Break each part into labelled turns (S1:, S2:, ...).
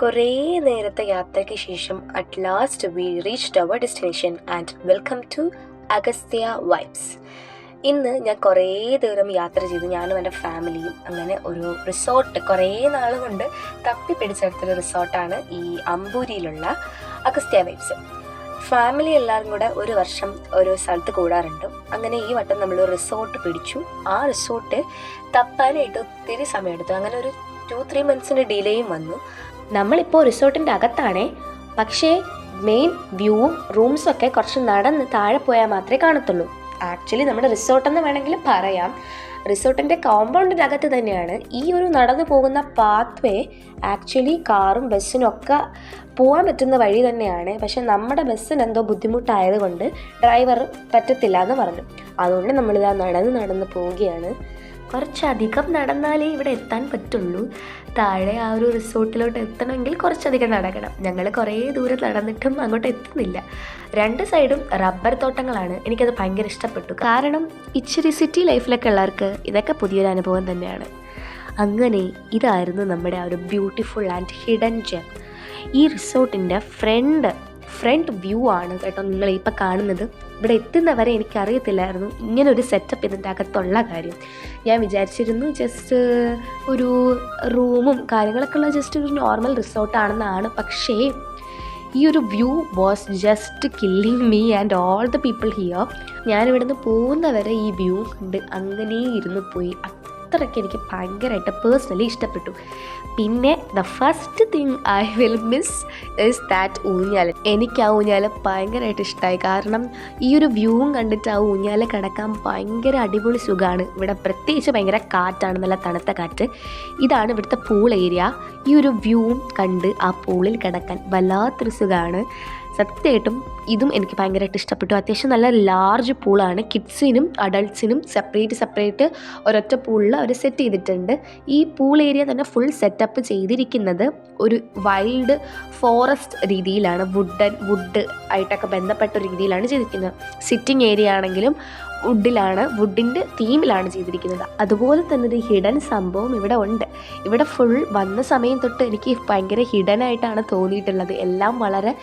S1: കുറേ നേരത്തെ യാത്രയ്ക്ക് ശേഷം at last we reached our destination and welcome to Agastya Vibes. ഇന്ന് ഞാൻ കുറേ ദൂരം യാത്ര ചെയ്തു, ഞാനും എൻ്റെ ഫാമിലിയും. അങ്ങനെ ഒരു റിസോർട്ട് കുറേ നാൾ കൊണ്ട് തപ്പി പിടിച്ചെടുത്തൊരു റിസോർട്ടാണ് ഈ അമ്പൂരിയിലുള്ള അഗസ്ത്യ വൈബ്സ്. ഫാമിലി എല്ലാവരും കൂടെ ഒരു വർഷം ഒരു സ്ഥലത്ത് കൂടാറുണ്ട്. അങ്ങനെ ഈ വട്ടം നമ്മൾ റിസോർട്ട് പിടിച്ചു. ആ റിസോർട്ട് തപ്പാനായിട്ട് ഒത്തിരി സമയമെടുത്തു. അങ്ങനെ ഒരു 2-3 months ഡിലേയും വന്നു. നമ്മളിപ്പോൾ റിസോർട്ടിൻ്റെ അകത്താണേ, പക്ഷേ മെയിൻ വ്യൂവും റൂംസും ഒക്കെ കുറച്ച് നടന്ന് താഴെ പോയാൽ മാത്രമേ കാണത്തുള്ളൂ. ആക്ച്വലി നമ്മുടെ റിസോർട്ടെന്ന് വേണമെങ്കിൽ പറയാം. റിസോർട്ടിൻ്റെ കോമ്പൗണ്ടിൻ്റെ അകത്ത് തന്നെയാണ്. ഈ ഒരു നടന്നു പോകുന്ന പാത്ത് വേ ആക്ച്വലി കാറും ബസ്സിനും ഒക്കെ പോകാൻ പറ്റുന്ന വഴി തന്നെയാണ്. പക്ഷെ നമ്മുടെ ബസ്സിന് എന്തോ ബുദ്ധിമുട്ടായതുകൊണ്ട് ഡ്രൈവർ പറ്റത്തില്ല എന്ന് പറഞ്ഞു. അതുകൊണ്ട് നമ്മളിതാ നടന്ന് പോവുകയാണ്. കുറച്ചധികം നടന്നാലേ ഇവിടെ എത്താൻ പറ്റുള്ളൂ. താഴെ ആ ഒരു റിസോർട്ടിലോട്ട് എത്തണമെങ്കിൽ കുറച്ചധികം നടക്കണം. ഞങ്ങൾ കുറേ ദൂരം നടന്നിട്ടും അങ്ങോട്ട് എത്തുന്നില്ല. 2 സൈഡും റബ്ബർ തോട്ടങ്ങളാണ്. എനിക്കത് ഭയങ്കര ഇഷ്ടപ്പെട്ടു. കാരണം ഇച്ചിരി സിറ്റി ലൈഫിലൊക്കെ ഉള്ളവർക്ക് ഇതൊക്കെ പുതിയൊരു അനുഭവം തന്നെയാണ്. അങ്ങനെ ഇതായിരുന്നു നമ്മുടെ ആ ഒരു ബ്യൂട്ടിഫുൾ ആൻഡ് ഹിഡൻ ജെം. ഈ റിസോർട്ടിൻ്റെ ഫ്രണ്ട് വ്യൂ ആണ് കേട്ടോ നിങ്ങൾ ഇപ്പോൾ കാണുന്നത്. ഇവിടെ എത്തുന്നവരെ എനിക്കറിയത്തില്ലായിരുന്നു ഇങ്ങനൊരു സെറ്റപ്പ് ഇതിൻ്റെ അകത്തുള്ള കാര്യം. ഞാൻ വിചാരിച്ചിരുന്നു ജസ്റ്റ് ഒരു റൂമും കാര്യങ്ങളൊക്കെ ഉള്ള ജസ്റ്റ് ഒരു നോർമൽ റിസോർട്ടാണെന്നാണ്. പക്ഷേ ഈ ഒരു view was just killing me and all the people here. ഞാനിവിടുന്ന് പോകുന്നവരെ ഈ വ്യൂ കണ്ട് അങ്ങനെ ഇരുന്ന് പോയി. അത്രയ്ക്ക് എനിക്ക് ഭയങ്കരമായിട്ട് പേഴ്സണലി ഇഷ്ടപ്പെട്ടു. പിന്നെ the first thing I will miss is that oonjal. എനിക്ക് ആ ഊഞ്ഞാൽ ഭയങ്കരമായിട്ട് ഇഷ്ടമായി. കാരണം ഈ ഒരു വ്യൂവും കണ്ടിട്ട് ആ ഊഞ്ഞാൽ കിടക്കാൻ ഭയങ്കര അടിപൊളി സുഖമാണ്. ഇവിടെ പ്രത്യേകിച്ച് ഭയങ്കര കാറ്റാണ്, നല്ല തണുത്ത കാറ്റ്. ഇതാണ് ഇവിടുത്തെ പൂൾ ഏരിയ. ഈ ഒരു വ്യൂവും കണ്ട് ആ പൂളിൽ കിടക്കാൻ വല്ലാത്തൊരു സുഖമാണ്. സത്യമായിട്ടും ഇതും എനിക്ക് ഭയങ്കരമായിട്ട് ഇഷ്ടപ്പെട്ടു. അത്യാവശ്യം നല്ല ലാർജ് പൂളാണ്. കിഡ്സിനും അഡൾട്ട്സിനും സെപ്പറേറ്റ് ഒരൊറ്റ പൂളിൽ അവർ സെറ്റ് ചെയ്തിട്ടുണ്ട്. ഈ പൂൾ ഏരിയ തന്നെ ഫുൾ സെറ്റപ്പ് ചെയ്തിരിക്കുന്നത് ഒരു വൈൽഡ് ഫോറസ്റ്റ് രീതിയിലാണ്. വുഡ് ആയിട്ടൊക്കെ ബന്ധപ്പെട്ട രീതിയിലാണ് ചെയ്തിരിക്കുന്നത്. സിറ്റിംഗ് ഏരിയ ആണെങ്കിലും വുഡിൻ്റെ തീമിലാണ് ചെയ്തിരിക്കുന്നത്. അതുപോലെ തന്നെ ഒരു ഹിഡൻ സംഭവം ഇവിടെ ഉണ്ട്. ഇവിടെ ഫുൾ വന്ന സമയം തൊട്ട് എനിക്ക് ഭയങ്കര ഹിഡനായിട്ടാണ് തോന്നിയിട്ടുള്ളത്. എല്ലാം വളരെ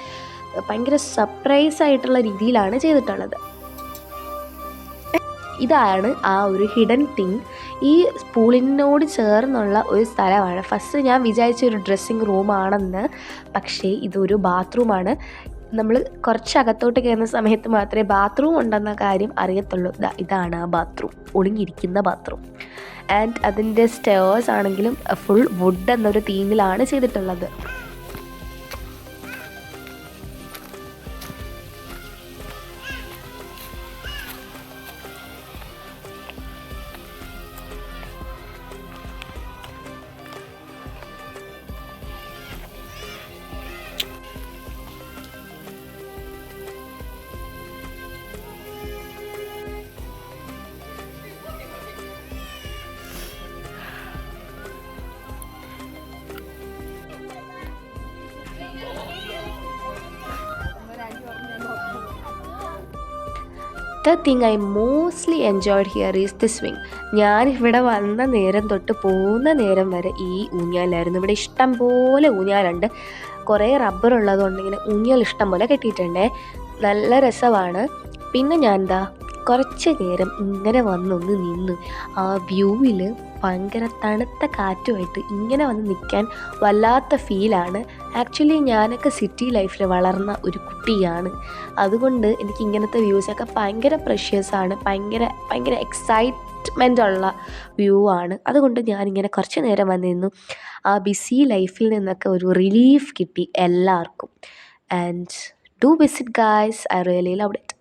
S1: ഭയങ്കര സർപ്രൈസ് ആയിട്ടുള്ള രീതിയിലാണ് ചെയ്തിട്ടുള്ളത്. ഇതാണ് ആ ഒരു ഹിഡൻ തിങ്. ഈ പൂളിനോട് ചേർന്നുള്ള ഒരു സ്ഥലമാണ്. ഫസ്റ്റ് ഞാൻ വിചാരിച്ച ഒരു ഡ്രസ്സിങ് റൂമാണെന്ന്, പക്ഷേ ഇതൊരു ബാത്റൂമാണ്. നമ്മൾ കുറച്ച് അകത്തോട്ട് കയറുന്ന സമയത്ത് മാത്രമേ ബാത്റൂം ഉണ്ടെന്ന കാര്യം അറിയത്തുള്ളൂ. ഇതാണ് ആ ബാത്റൂം, ഒളിഞ്ഞിരിക്കുന്ന ബാത്റൂം. ആൻഡ് അതിൻ്റെ സ്റ്റെയേഴ്സ് ആണെങ്കിലും ഫുൾ വുഡ് എന്നൊരു തീമിലാണ് ചെയ്തിട്ടുള്ളത്. The thing I mostly enjoyed here is the swing. ഞാനിവിടെ വന്ന നേരം തൊട്ട് പോകുന്ന നേരം വരെ ഈ ഊഞ്ഞാലായിരുന്നു. ഇവിടെ ഇഷ്ടം പോലെ ഊഞ്ഞാലുണ്ട്. കുറേ റബ്ബർ ഉള്ളതുകൊണ്ട് ഇങ്ങനെ ഊഞ്ഞാൽ ഇഷ്ടം പോലെ കെട്ടിയിട്ടുണ്ടേ. നല്ല രസമാണ്. പിന്നെ ഞാൻ കുറച്ച് നേരം ഇങ്ങനെ വന്നൊന്ന് നിന്ന് ആ വ്യൂവിൽ ഭയങ്കര തണുത്ത കാറ്റുമായിട്ട് ഇങ്ങനെ വന്ന് നിൽക്കാൻ വല്ലാത്ത ഫീലാണ്. ആക്ച്വലി ഞാനൊക്കെ സിറ്റി ലൈഫിൽ വളർന്ന ഒരു കുട്ടിയാണ്. അതുകൊണ്ട് എനിക്ക് ഇങ്ങനത്തെ വ്യൂസൊക്കെ ഭയങ്കര പ്രഷ്യസാണ്. ഭയങ്കര എക്സൈറ്റ്മെൻ്റ് ഉള്ള വ്യൂ ആണ്. അതുകൊണ്ട് ഞാനിങ്ങനെ കുറച്ച് നേരം വന്നിരുന്നു. ആ ബിസി ലൈഫിൽ നിന്നൊക്കെ ഒരു റിലീഫ് കിട്ടി എല്ലാവർക്കും. And do visit guys, I really loved it.